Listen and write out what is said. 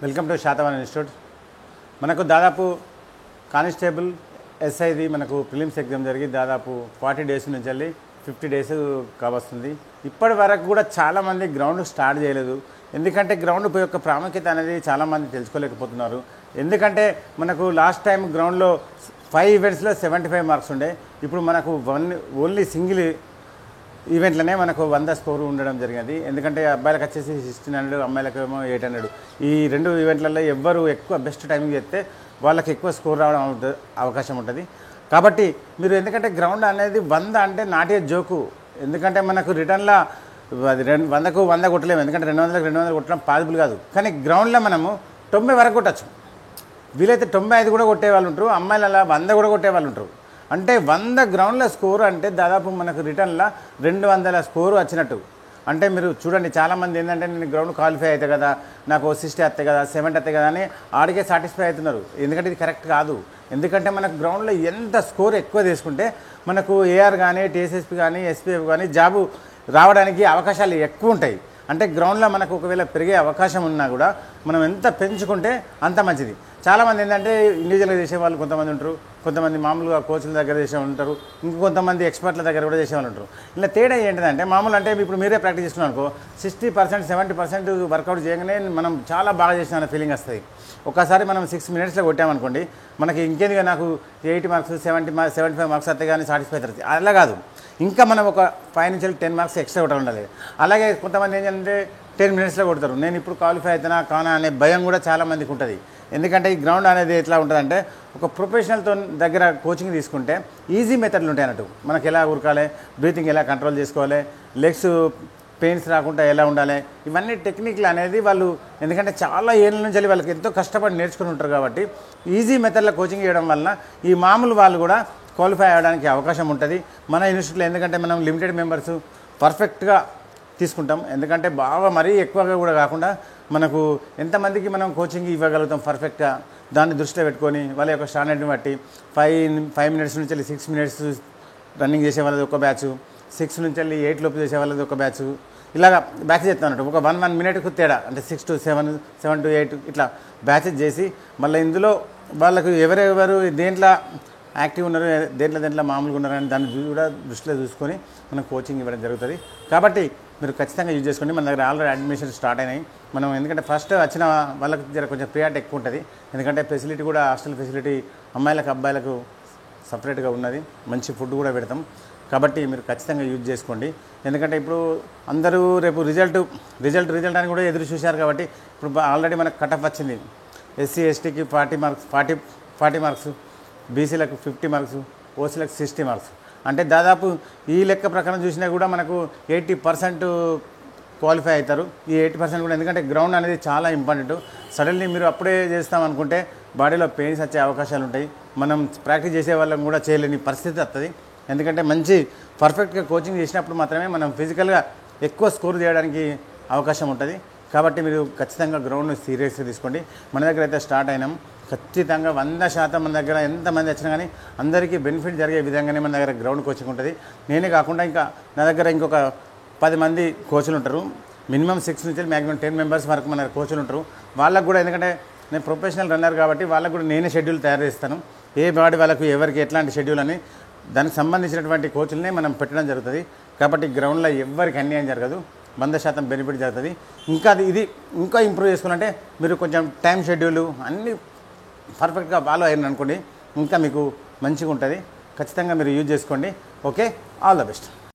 Welcome to Satavahana institute. మనకు దాదాపు constable ఎస్ఐది మనకు ప్రిలిమ్స్ ఎగ్జామ్ జరిగి దాదాపు 40 డేస్ నుంచి వెళ్ళి 50 డేస్ కావస్తుంది. ఇప్పటి వరకు కూడా చాలామంది గ్రౌండ్ స్టార్ట్ చేయలేదు. ఎందుకంటే గ్రౌండ్ యొక్క ప్రాముఖ్యత అనేది చాలామంది తెలుసుకోలేకపోతున్నారు. ఎందుకంటే మనకు లాస్ట్ టైం గ్రౌండ్లో 5 ఈవెంట్స్లో 75 మార్క్స్ ఉండే. ఇప్పుడు మనకు ఓన్లీ సింగిల్ ఈవెంట్లోనే మనకు 100 స్కోరు ఉండడం జరిగింది. ఎందుకంటే అబ్బాయిలకు వచ్చేసి 1600, అమ్మాయిలకు ఏమో 800. ఈ 2 ఈవెంట్లలో ఎవ్వరు ఎక్కువ బెస్ట్ టైమింగ్ చేస్తే వాళ్ళకి ఎక్కువ స్కోర్ రావడం అవకాశం ఉంటుంది. కాబట్టి మీరు ఎందుకంటే గ్రౌండ్ అనేది 100 అంటే నాటే జోకు. ఎందుకంటే మనకు రిటర్న్లో అది 100కు 100 కొట్టలేము. ఎందుకంటే 200కు 200 కొట్టడం పాసిబుల్ కాదు. కానీ గ్రౌండ్లో మనము 90 వరకు కొట్టచ్చు. వీలైతే 95 కూడా కొట్టేవాళ్ళు ఉంటారు, అమ్మాయిలు అలా 100 కూడా కొట్టేవాళ్ళు ఉంటారు. అంటే 100 గ్రౌండ్ల స్కోరు అంటే దాదాపు మనకు రిటర్న్లో 200 స్కోరు వచ్చినట్టు. అంటే మీరు చూడండి, చాలామంది ఏంటంటే నేను గ్రౌండ్ క్వాలిఫై అవుతాయి కదా, నాకు 60 వస్తాయి కదా, 70 వస్తాయి కదా అని ఆడికే సాటిస్ఫై అవుతున్నారు. ఎందుకంటే ఇది కరెక్ట్ కాదు. ఎందుకంటే మనకు గ్రౌండ్లో ఎంత స్కోర్ ఎక్కువ తీసుకుంటే మనకు ఏఆర్ కానీ, టీఎస్ఎస్పీ కానీ, ఎస్పీఎఫ్ కానీ జాబు రావడానికి అవకాశాలు ఎక్కువ ఉంటాయి. అంటే గ్రౌండ్లో మనకు ఒకవేళ పెరిగే అవకాశం ఉన్నా కూడా మనం ఎంత పెంచుకుంటే అంత మంచిది. చాలామంది ఏంటంటే ఇండివిజువల్గా చేసేవాళ్ళు కొంతమంది ఉంటారు, కొంతమంది మామూలుగా కోచ్ల దగ్గర చేసే ఉంటారు, ఇంకొంతమంది ఎక్స్పర్ట్ల దగ్గర కూడా చేసేవాళ్ళు ఉంటారు. ఇలా తేడా ఏంటంటే మామూలు అంటే ఇప్పుడు మీరే ప్రాక్టీస్ చేస్తున్నాం అనుకో, 60%, 70% వర్కౌట్ చేయగానే మనం చాలా బాగా చేసిన ఫీలింగ్ వస్తుంది. ఒకసారి మనం 6 మినిట్స్లో కొట్టామనుకోండి, మనకి ఇంకేదిగా నాకు 80 మార్క్స్ 75 మార్క్స్ వస్తాయి కానీ సాటిస్ఫై అవుతుంది. అలా కాదు, ఇంకా మనం ఒక 5 నుంచి 10 మార్క్స్ ఎక్స్ట్రా కొట్టాలి ఉండాలి. అలాగే కొంతమంది ఏంటంటే 10 మినిట్స్లో కొడతారు. నేను ఇప్పుడు క్వాలిఫై అవుతానా కానా అనే భయం కూడా చాలామందికి ఉంటుంది. ఎందుకంటే ఈ గ్రౌండ్ అనేది ఎట్లా ఉంటుందంటే ఒక ప్రొఫెషనల్తో దగ్గర కోచింగ్ తీసుకుంటే ఈజీ మెథడ్లు ఉంటాయి అన్నట్టు. మనకి ఎలా ఉరకాలి, బ్రీతింగ్ ఎలా కంట్రోల్ చేసుకోవాలి, లెగ్స్ పెయిన్స్ రాకుండా ఎలా ఉండాలి, ఇవన్నీ టెక్నిక్లు అనేది వాళ్ళు ఎందుకంటే చాలా ఏళ్ళ నుంచి వాళ్ళకి ఎంతో కష్టపడి నేర్చుకుని ఉంటారు. కాబట్టి ఈజీ మెథడ్లో కోచింగ్ ఇవ్వడం వలన ఈ మామూలు వాళ్ళు కూడా క్వాలిఫై అవ్వడానికి అవకాశం ఉంటుంది మన ఇన్స్టిట్యూట్లో. ఎందుకంటే మనం లిమిటెడ్ మెంబర్స్ పర్ఫెక్ట్గా తీసుకుంటాం. ఎందుకంటే బాగా మరీ ఎక్కువగా కూడా కాకుండా మనకు ఎంతమందికి మనం కోచింగ్ ఇవ్వగలుగుతాం పర్ఫెక్ట్గా, దాన్ని దృష్టిలో పెట్టుకొని వాళ్ళ యొక్క స్టాండర్డ్ని బట్టి 5 మినిట్స్ నుంచి వెళ్ళి 6 మినిట్స్ రన్నింగ్ చేసే వాళ్ళది ఒక బ్యాచ్, 6 నుంచి వెళ్ళి 8 లోపు చేసే వాళ్ళది ఒక బ్యాచ్, ఇలాగా బ్యాచ్ చేస్తాం అన్నట్టు. ఒక 1 మినిట్కు తేడా అంటే 6 to 7, 7 to 8 ఇట్లా బ్యాచెస్ చేసి మళ్ళీ ఇందులో వాళ్ళకు ఎవరెవరు దేంట్లో యాక్టివ్ ఉన్నారు, దేంట్లో మామూలుగా ఉన్నారని దాన్ని కూడా దృష్టిలో చూసుకొని మనం కోచింగ్ ఇవ్వడం జరుగుతుంది. కాబట్టి మీరు ఖచ్చితంగా యూజ్ చేసుకోండి. మన దగ్గర ఆల్రెడీ అడ్మిషన్ స్టార్ట్ అయినాయి. మనం ఎందుకంటే ఫస్ట్ వచ్చిన వాళ్ళకి కొంచెం ప్రియారిటీ ఎక్కువ ఉంటుంది. ఎందుకంటే ఫెసిలిటీ కూడా హాస్టల్ ఫెసిలిటీ అమ్మాయిలకు అబ్బాయిలకు సపరేట్గా ఉన్నది. మంచి ఫుడ్ కూడా పెడతాం. కాబట్టి మీరు ఖచ్చితంగా యూజ్ చేసుకోండి. ఎందుకంటే ఇప్పుడు అందరూ రేపు రిజల్ట్ అని కూడా ఎదురు చూశారు. కాబట్టి ఇప్పుడు ఆల్రెడీ మనకు కటఫ్ వచ్చింది. ఎస్సీ ఎస్టీకి 40 మార్క్స్, బీసీలకు 50 మార్క్స్, ఓసీలకు 60 మార్క్స్. అంటే దాదాపు ఈ లెక్క ప్రకారం చూసినా కూడా మనకు 80% క్వాలిఫై అవుతారు. ఈ 80% కూడా ఎందుకంటే గ్రౌండ్ అనేది చాలా ఇంపార్టెంట్. సడన్లీ మీరు అప్పుడే చేస్తామనుకుంటే బాడీలో పెయిన్స్ వచ్చే అవకాశాలు ఉంటాయి. మనం ప్రాక్టీస్ చేసే వాళ్ళని కూడా చేయలేని పరిస్థితి వస్తుంది. ఎందుకంటే మంచి పర్ఫెక్ట్గా కోచింగ్ చేసినప్పుడు మాత్రమే మనం ఫిజికల్గా ఎక్కువ స్కోర్ చేయడానికి అవకాశం ఉంటుంది. కాబట్టి మీరు ఖచ్చితంగా గ్రౌండ్ని సీరియస్గా తీసుకోండి. మన దగ్గర అయితే స్టార్ట్ అయినాం. ఖచ్చితంగా 100% మన దగ్గర ఎంతమంది వచ్చినా కానీ అందరికీ బెనిఫిట్ జరిగే విధంగానే మన దగ్గర గ్రౌండ్ కోచింగ్ ఉంటుంది. నేనే కాకుండా ఇంకా నా దగ్గర ఇంకొక 10 మంది కోచ్లు ఉంటారు. మినిమం 6 నుంచి మ్యాక్సిమం 10 మెంబర్స్ వరకు మన దగ్గర కోచ్లు ఉంటారు. వాళ్ళకు కూడా ఎందుకంటే నేను ప్రొఫెషనల్ రన్నర్ కాబట్టి వాళ్ళకు కూడా నేనే షెడ్యూల్ తయారు చేస్తాను. ఏ బాడీ వాళ్ళకు ఎవరికి ఎట్లాంటి షెడ్యూల్ అని దానికి సంబంధించినటువంటి కోచ్లనే మనం పెట్టడం జరుగుతుంది. కాబట్టి గ్రౌండ్లో ఎవరికి అన్యాయం జరగదు, 100% బెనిఫిట్ జరుగుతుంది. ఇది ఇంకా ఇంప్రూవ్ చేసుకోవాలంటే మీరు కొంచెం టైం షెడ్యూల్ అన్నీ పర్ఫెక్ట్గా ఫాలో అయ్యారు అనుకోండి, ఇంకా మీకు మంచిగా ఉంటుంది. ఖచ్చితంగా మీరు యూజ్ చేసుకోండి. Okay, all the best.